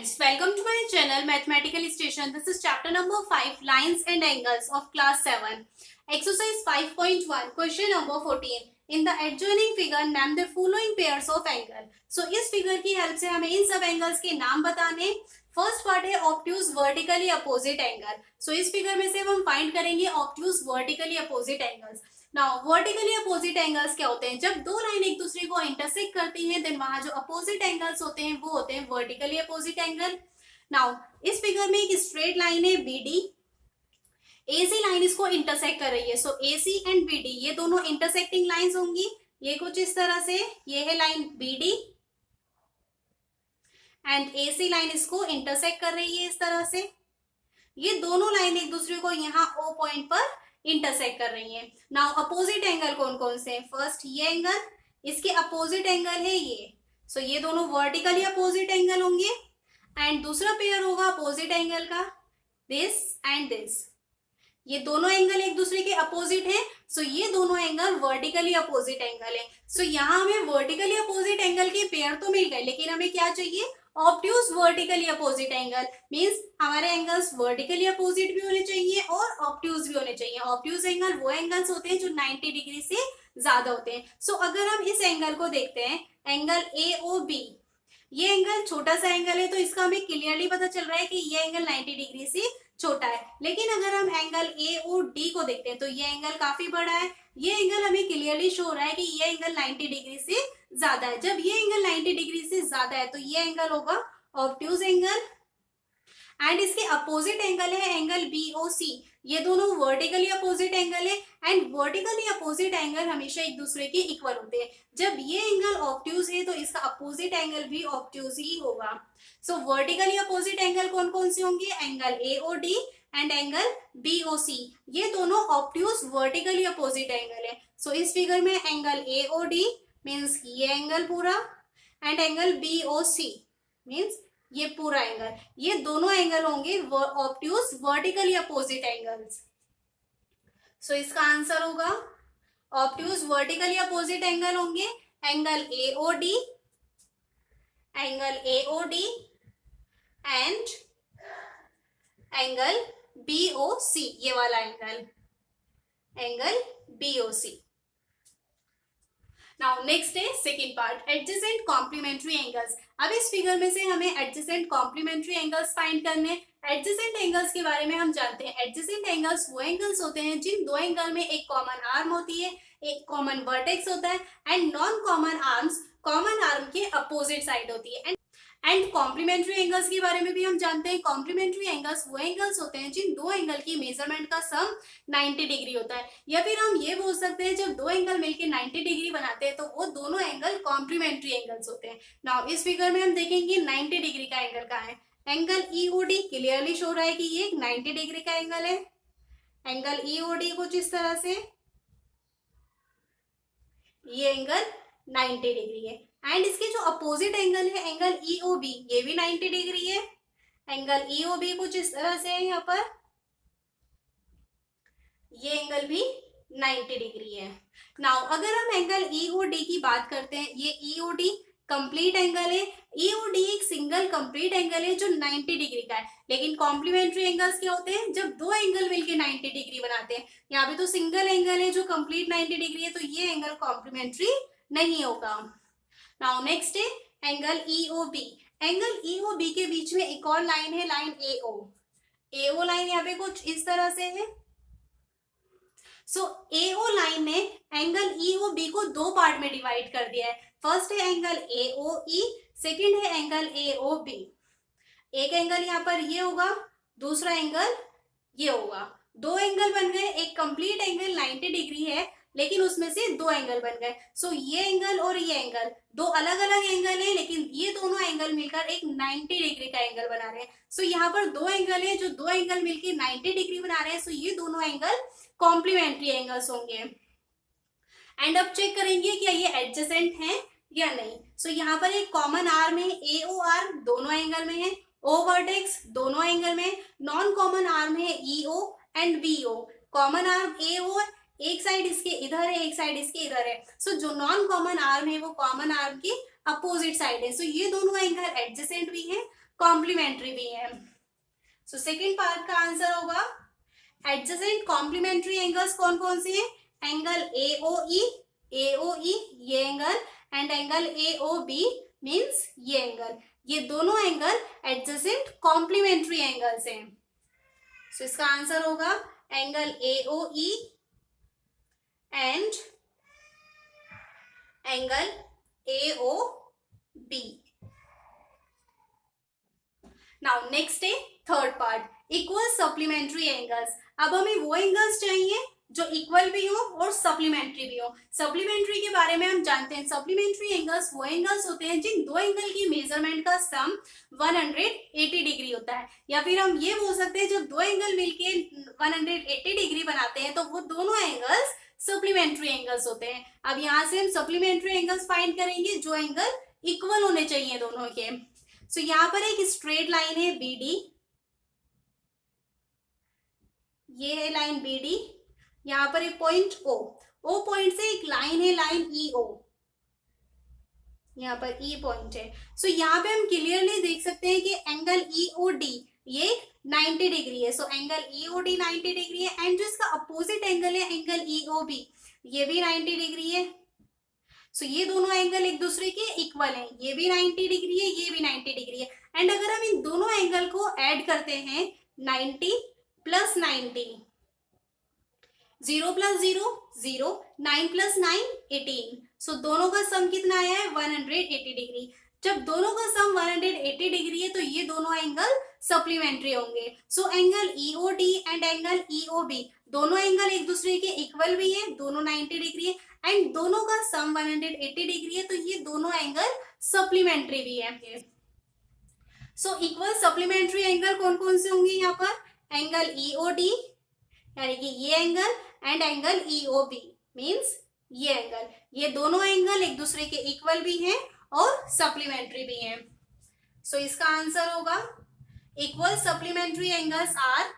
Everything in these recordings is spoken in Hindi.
friends, welcome to my channel Mathematical Station. This is chapter number 5, Lines and Angles of class 7. Exercise 5.1, question number 14. In the adjoining figure, name the following pairs of angle. So इस फिगर की हेल्प से हमें इन सब एंगल्स के नाम बताने. फर्स्ट पार्ट है ऑब्ट्यूज वर्टिकली अपोजिट एंगल. सो इस फिगर में से हम फाइंड करेंगे obtuse vertically opposite angles. Now vertically opposite angles क्या होते हैं? जब दो लाइन एक दूसरे को इंटरसेक्ट करती हैं देन वहां जो अपोजिट एंगल्स होते हैं वो होते हैं वर्टिकली अपोजिट एंगल. नाउ इस फिगर में एक स्ट्रेट लाइन है बीडी. एसी लाइन इसको इंटरसेक्ट कर रही है. सो एसी एंड बीडी ये दोनों इंटरसेक्टिंग लाइंस होंगी. ये कुछ इस तरह से, ये है line BD and AC line इसको इंटरसेक्ट कर रही है इस तरह से. ये दोनों लाइन एक दूसरे को यहाँ ओ पॉइंट पर इंटरसेक्ट कर रही हैं. नाउ अपोजिट एंगल कौन कौन से हैं? फर्स्ट ये एंगल, इसके अपोजिट एंगल है ये. सो ये दोनों वर्टिकली अपोजिट एंगल होंगे. एंड दूसरा पेयर होगा अपोजिट एंगल का, दिस एंड दिस. ये दोनों एंगल एक दूसरे के अपोजिट हैं. सो ये दोनों एंगल वर्टिकली अपोजिट एंगल है. सो यहाँ हमें वर्टिकली अपोजिट एंगल के पेयर तो मिल गए, लेकिन हमें क्या चाहिए? Obtuse vertically opposite angle. Means हमारे एंगल्स वर्टिकली अपोजिट भी होने चाहिए और ऑब्ट्यूज भी होने चाहिए. ऑब्ट्यूज एंगल वो एंगल्स होते हैं जो 90 डिग्री से ज्यादा होते हैं. सो अगर हम इस एंगल को देखते हैं, एंगल AOB, ये एंगल छोटा सा एंगल है तो इसका हमें क्लियरली पता चल रहा है कि ये एंगल 90 डिग्री से छोटा है. लेकिन अगर हम एंगल AOD को देखते हैं तो ये एंगल काफी बड़ा है. ये एंगल हमें क्लियरली शो हो रहा है कि ये एंगल 90 डिग्री से ज्यादा है. जब ये एंगल 90 डिग्री से ज्यादा है तो ये एंगल होगा ऑब्ट्यूज एंगल. एंड इसके अपोजिट एंगल है एंगल BOC. ये दोनों वर्टिकली अपोजिट एंगल है. एंड वर्टिकली अपोजिट एंगल हमेशा एक दूसरे के इक्वल होते हैं. जब ये एंगल ऑब्ट्यूज है तो इसका अपोजिट एंगल भी ऑब्ट्यूज ही होगा. सो वर्टिकली अपोजिट एंगल कौन कौन से होंगे? Angle AOD and angle BOC. ये दोनों ऑब्ट्यूज वर्टिकली अपोजिट एंगल है. सो इस फिगर में एंगल AOD मीन्स ये एंगल पूरा एंड एंगल BOC मीन्स ये पूरा एंगल. ये दोनों एंगल होंगे obtuse vertically opposite angles. So इसका आंसर होगा ऑब्ट्यूज वर्टिकली अपोजिट एंगल होंगे angle AOD and angle BOC. ये वाला एंगल BOC. नाउ नेक्स्ट है second part, adjacent complementary angles. अब इस फिगर में से हमें एडजेसेंट कॉम्प्लीमेंट्री एंगल्स फाइंड करने. एडजेसेंट एंगल्स के बारे में हम जानते हैं. एडजेसेंट एंगल्स वो एंगल्स होते हैं जिन दो एंगल में एक कॉमन आर्म होती है, एक कॉमन वर्टेक्स होता है and non common arms common arm के अपोजिट साइड होती है. एंड कॉम्प्लीमेंट्री एंगल्स के बारे में भी हम जानते हैं. कॉम्प्लीमेंट्री एंगल्स वो एंगल्स होते हैं जिन दो एंगल की मेजरमेंट का सम 90 डिग्री होता है. या फिर हम ये बोल सकते हैं जब दो एंगल मिलकर 90 डिग्री बनाते हैं तो वो दोनों एंगल कॉम्प्लीमेंट्री एंगल्स होते हैं. नाउ इस फिगर में हम देखेंगे 90 डिग्री का एंगल कहाँ है. एंगल EOD क्लियरली शो रहा है कि ये 90 डिग्री का एंगल है. एंगल EOD कुछ इस तरह से, ये एंगल 90 डिग्री है. एंड इसके जो अपोजिट एंगल है एंगल EOB, ये भी 90 डिग्री है. एंगल EOB कुछ इस तरह से है. यहाँ पर ये एंगल भी 90 डिग्री है. नाउ अगर हम एंगल EOD की बात करते हैं, ये EOD कंप्लीट एंगल है. EOD एक सिंगल कंप्लीट एंगल है जो 90 डिग्री का है. लेकिन कॉम्प्लीमेंट्री एंगल्स क्या होते हैं? जब दो एंगल मिलके 90 डिग्री बनाते हैं. यहाँ पे तो सिंगल एंगल है जो कंप्लीट 90 डिग्री है तो ये एंगल कॉम्प्लीमेंट्री नहीं होगा. नाउ नेक्स्ट है एंगल EOB. एंगल EOB के बीच में एक और लाइन है, लाइन AO लाइन यहाँ पे कुछ इस तरह से है. सो AO लाइन ने एंगल EOB को दो पार्ट में डिवाइड कर दिया है. फर्स्ट है एंगल AOE, सेकंड है एंगल AOB. एक एंगल यहाँ पर ये होगा, दूसरा एंगल ये होगा. दो एंगल बन गए. एक कंप्लीट एंगल 90 डिग्री है लेकिन उसमें से दो एंगल बन गए. सो ये एंगल और ये एंगल दो अलग अलग एंगल है लेकिन ये दोनों एंगल मिलकर एक 90 डिग्री का एंगल बना रहे हैं. सो यहाँ पर दो एंगल है जो दो एंगल मिलकर 90 डिग्री बना रहे हैं. सो ये दोनों एंगल कॉम्प्लीमेंट्री एंगल्स होंगे. एंड अब चेक करेंगे क्या ये एडजेसेंट है या नहीं. सो यहाँ पर एक कॉमन आर्म है AOR, दोनों एंगल में है. O वर्टेक्स दोनों एंगल में. नॉन कॉमन आर्म है EO and BO. Common arm AO एक साइड इसके इधर है, एक साइड इसके इधर है. सो जो नॉन कॉमन आर्म है वो कॉमन आर्म की अपोजिट साइड है. सो ये दोनों एंगल एडजेसेंट भी है, कॉम्प्लीमेंट्री भी है। सो सेकेंड पार्ट का आंसर होगा एडजेसेंट कॉम्प्लीमेंट्री एंगल्स कौन कौन से हैं? एंगल AOE ये angle, and angle AOB means ये एंगल, ये दोनों एंगल एडजेसेंट कॉम्प्लीमेंट्री एंगल्स हैं। सो इसका आंसर होगा angle AOE and angle AOB। Now next है third part, equal supplementary angles. अब हमें वो एंगल्स चाहिए जो इक्वल भी हो और सप्लीमेंट्री भी हो। सप्लीमेंट्री के बारे में हम जानते हैं, सप्लीमेंट्री एंगल्स वो एंगल्स होते हैं जिन दो एंगल की मेजरमेंट का सम 180 डिग्री होता है, या फिर हम ये बोल सकते हैं जब दो एंगल मिलके 180 डिग्री बनाते हैं तो वो दोनों एंगल्स सप्लीमेंट्री एंगल्स होते हैं। अब यहाँ से हम सप्लीमेंट्री एंगल्स फाइंड करेंगे जो एंगल इक्वल होने चाहिए दोनों के। सो यहाँ पर एक स्ट्रेट लाइन है BD, ये है लाइन BD, यहाँ पर एक पॉइंट O पॉइंट से एक लाइन है लाइन EO, यहाँ पर E पॉइंट है। सो यहाँ पे हम क्लियरली देख सकते हैं कि एंगल EOD ये 90 डिग्री है। सो एंगल EOD 90 डिग्री है, एंड जो इसका अपोजिट एंगल है एंगल EOB ये भी 90 डिग्री है। सो ये दोनों एंगल एक दूसरे के इक्वल हैं, ये भी 90 डिग्री है, ये भी 90 डिग्री है। एंड अगर हम इन दोनों एंगल को ऐड करते हैं 90 प्लस 90, 0 प्लस 0 0, 9 प्लस 9 18। सो दोनों का सम कितना आया है? 180 डिग्री। जब दोनों का सम 180 डिग्री है तो ये दोनों एंगल सप्लीमेंट्री होंगे। So angle EOD and angle EOB दोनों एंगल एक दूसरे के इक्वल भी है, दोनों 90 डिग्री है, एंड दोनों का सम 180 डिग्री है, तो ये दोनों एंगल सप्लीमेंट्री भी है। सो इक्वल सप्लीमेंट्री एंगल कौन कौन से होंगे यहाँ पर? एंगल EOD यानी कि ये angle, and angle EOB means ये एंगल, ये दोनों एंगल एक दूसरे के इक्वल भी हैं और सप्लीमेंट्री भी हैं। सो इसका आंसर होगा equal supplementary angles are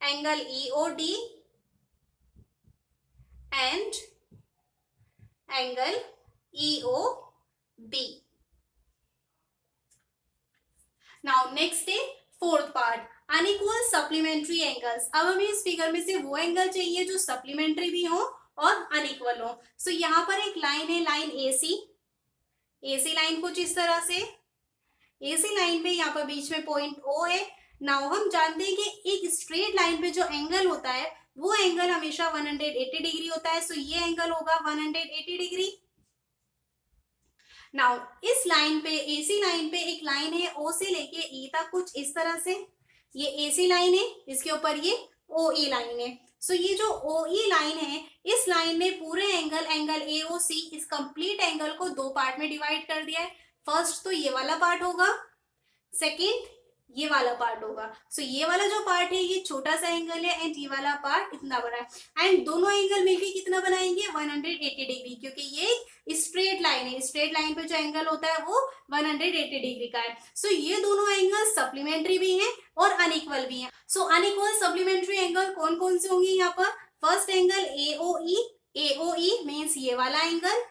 angle EOD and angle EOB। Now next है fourth part, unequal supplementary angles. अब हमें इस फिगर में से वो एंगल चाहिए जो सप्लीमेंट्री भी हो और अनइक्वल हो। सो यहाँ पर एक लाइन है लाइन AC लाइन कुछ इस तरह से, AC लाइन पे यहाँ पर बीच में पॉइंट O है। नाउ हम जानते हैं कि एक स्ट्रेट लाइन पे जो एंगल होता है वो एंगल हमेशा 180 डिग्री होता है। सो ये एंगल होगा 180 डिग्री। नाउ इस लाइन पे AC लाइन पे एक लाइन है O से लेके E तक कुछ इस तरह से, ये AC लाइन है, इसके ऊपर ये OE लाइन है। सो ये जो OE लाइन है, इस लाइन ने पूरे एंगल AOC इस कंप्लीट एंगल को दो पार्ट में डिवाइड कर दिया है। फर्स्ट तो ये वाला पार्ट होगा, सेकेंड ये वाला पार्ट होगा। सो ये वाला जो पार्ट है ये छोटा सा एंगल है, एंड ये वाला पार्ट इतना बड़ा है, एंड दोनों एंगल मिलके कितना बनाएंगे? 180 डिग्री, क्योंकि ये स्ट्रेट लाइन है, स्ट्रेट लाइन पे जो एंगल होता है वो 180 डिग्री का है। सो ये दोनों एंगल सप्लीमेंट्री भी हैं और अनइक्वल भी हैं। सो अनइक्वल सप्लीमेंट्री एंगल कौन कौन से होंगे यहाँ पर? फर्स्ट एंगल AOE मीन्स ये वाला एंगल,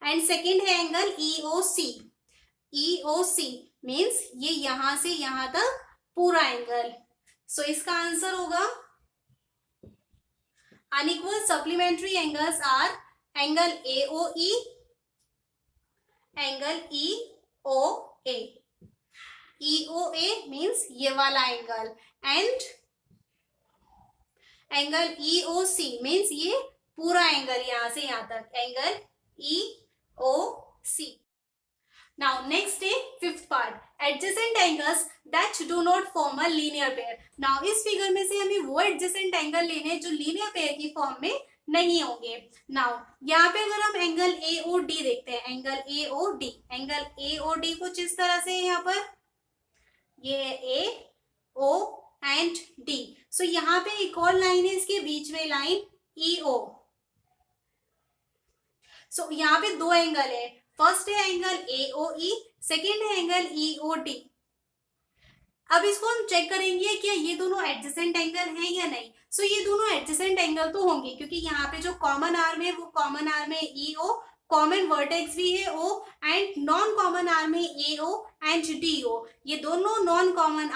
एंड सेकेंड है एंगल EOC मीन्स ये यहां से यहां तक पूरा एंगल। सो इसका आंसर होगा unequal supplementary angles are angle AOE, angle EOA means ये वाला angle, and angle EOC means ये पूरा एंगल यहां से यहां तक, एंगल EOC। Now next है fifth part, adjacent angles that do not form a linear pair। Now इस फिगर में से हमें वो adjacent एंगल लेने जो लीनियर पेयर की फॉर्म में नहीं होंगे। Now यहाँ पे अगर हम एंगल AOD देखते हैं, एंगल AOD कुछ इस तरह से है, यहाँ पर ये A O एंड D। सो यहाँ पे एक और लाइन है, इसके बीच में लाइन EO। सो यहाँ पे दो एंगल है, फर्स्ट है एंगल AOE, सेकेंड है एंगल EOD। अब इसको हम चेक करेंगे कि ये दोनों एडजेसेंट एंगल हैं या नहीं। सो ये दोनों एडजेसेंट एंगल तो होंगे, क्योंकि यहाँ पे जो कॉमन आर्म है वो कॉमन आर्म है EO, कॉमन वर्टेक्स भी है O, and non common arm है AO एंड DO, ये दोनों नॉन कॉमन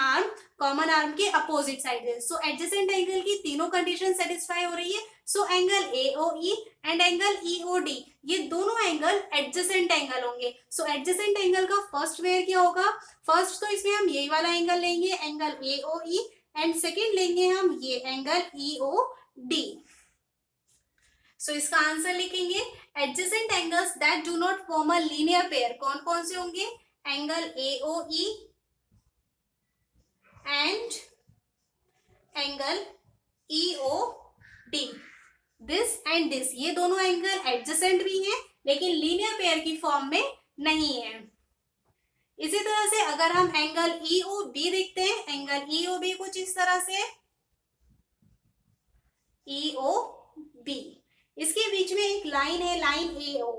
आर्म के अपोजिट साइड है। सो एडजेसेंट एंगल की तीनों कंडीशन सेटिस्फाई हो रही है। So angle AOE and angle EOD, ये दोनों एंगल एडजेसेंट एंगल होंगे। सो एडजेसेंट एंगल का फर्स्ट वेयर क्या होगा? फर्स्ट तो इसमें हम यही वाला एंगल लेंगे, एंगल AOE, एंड सेकेंड लेंगे हम ये एंगल EOD। सो इसका आंसर लिखेंगे adjacent angles that do not form a linear pair कौन कौन से होंगे? Angle AOE and angle EOD, this and this, ये दोनों एंगल एडजेसेंट भी हैं लेकिन लीनियर पेयर की फॉर्म में नहीं है। इसी तरह से अगर हम एंगल EOB देखते हैं, एंगल EOB कुछ इस तरह से, EOB, इसके बीच में एक लाइन है, लाइन AO।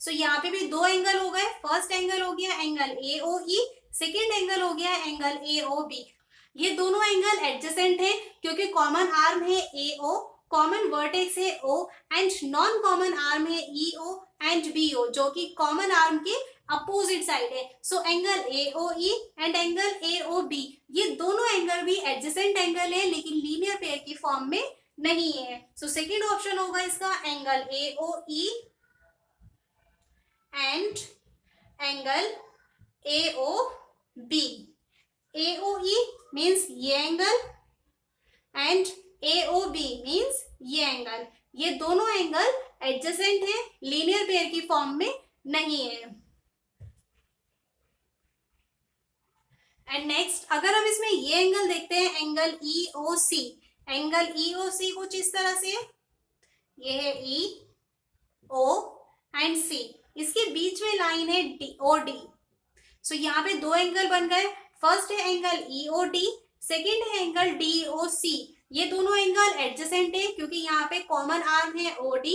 सो यहाँ पे भी दो एंगल हो गए, फर्स्ट एंगल हो गया एंगल AOE, सेकेंड एंगल हो गया एंगल AOB। ये दोनों एंगल एडजेसेंट हैं क्योंकि कॉमन आर्म है AO, कॉमन वर्टेक्स है O, and non common arm है EO एंड BO, जो कि कॉमन आर्म के अपोजिट साइड है। So angle AOE and angle AOB, ये दोनों एंगल भी एडजेसेंट एंगल है लेकिन लीनियर पेयर की फॉर्म में नहीं है। सो सेकेंड ऑप्शन होगा इसका angle AOE and angle AOB। AOE means ये एंगल एंड AOB मीन्स ये एंगल, ये दोनों एंगल एडजेसेंट है, लीनियर पेयर की फॉर्म में नहीं है। एंड नेक्स्ट अगर हम इसमें ये एंगल देखते हैं, एंगल EOC, एंगल EOC कुछ इस तरह से, ये है E, O एंड C, इसके बीच में लाइन है OD। सो यहाँ पे दो एंगल बन गए, फर्स्ट है एंगल EOD, सेकेंड है एंगल DOC। ये दोनों एंगल एडजेसेंट है क्योंकि यहाँ पे कॉमन आर्म है OD,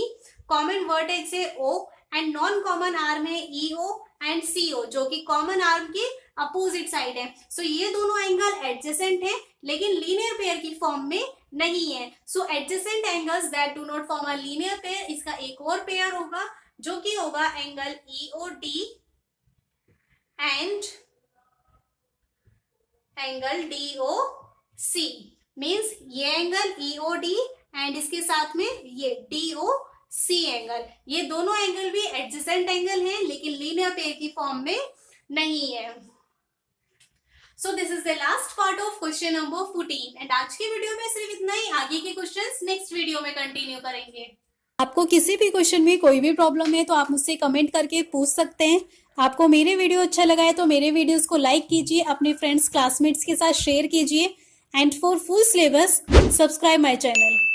कॉमन वर्टेक्स है O, and non common arm है EO एंड CO, जो कि कॉमन आर्म के अपोजिट साइड है। सो ये दोनों एंगल एडजेसेंट है लेकिन लीनियर पेयर की फॉर्म में नहीं है। So adjacent angles that do not form a linear pair, इसका एक और पेयर होगा जो कि होगा angle EOD and angle DOC। Means ये एंगल EOD एंड इसके साथ में ये DOC एंगल, ये दोनों एंगल भी एडजेसेंट एंगल हैं लेकिन लीनियर पेयर की फॉर्म में नहीं है। So this is the last part of question number 14 and आज की वीडियो में सिर्फ इतना ही, आगे के क्वेश्चंस नेक्स्ट वीडियो में कंटिन्यू करेंगे। आपको किसी भी क्वेश्चन में कोई भी प्रॉब्लम है तो आप मुझसे कमेंट करके पूछ सकते हैं। आपको मेरे वीडियो अच्छा लगा है तो मेरे वीडियोस को लाइक कीजिए, अपने फ्रेंड्स क्लासमेट्स के साथ शेयर कीजिए, and for full syllabus subscribe my channel.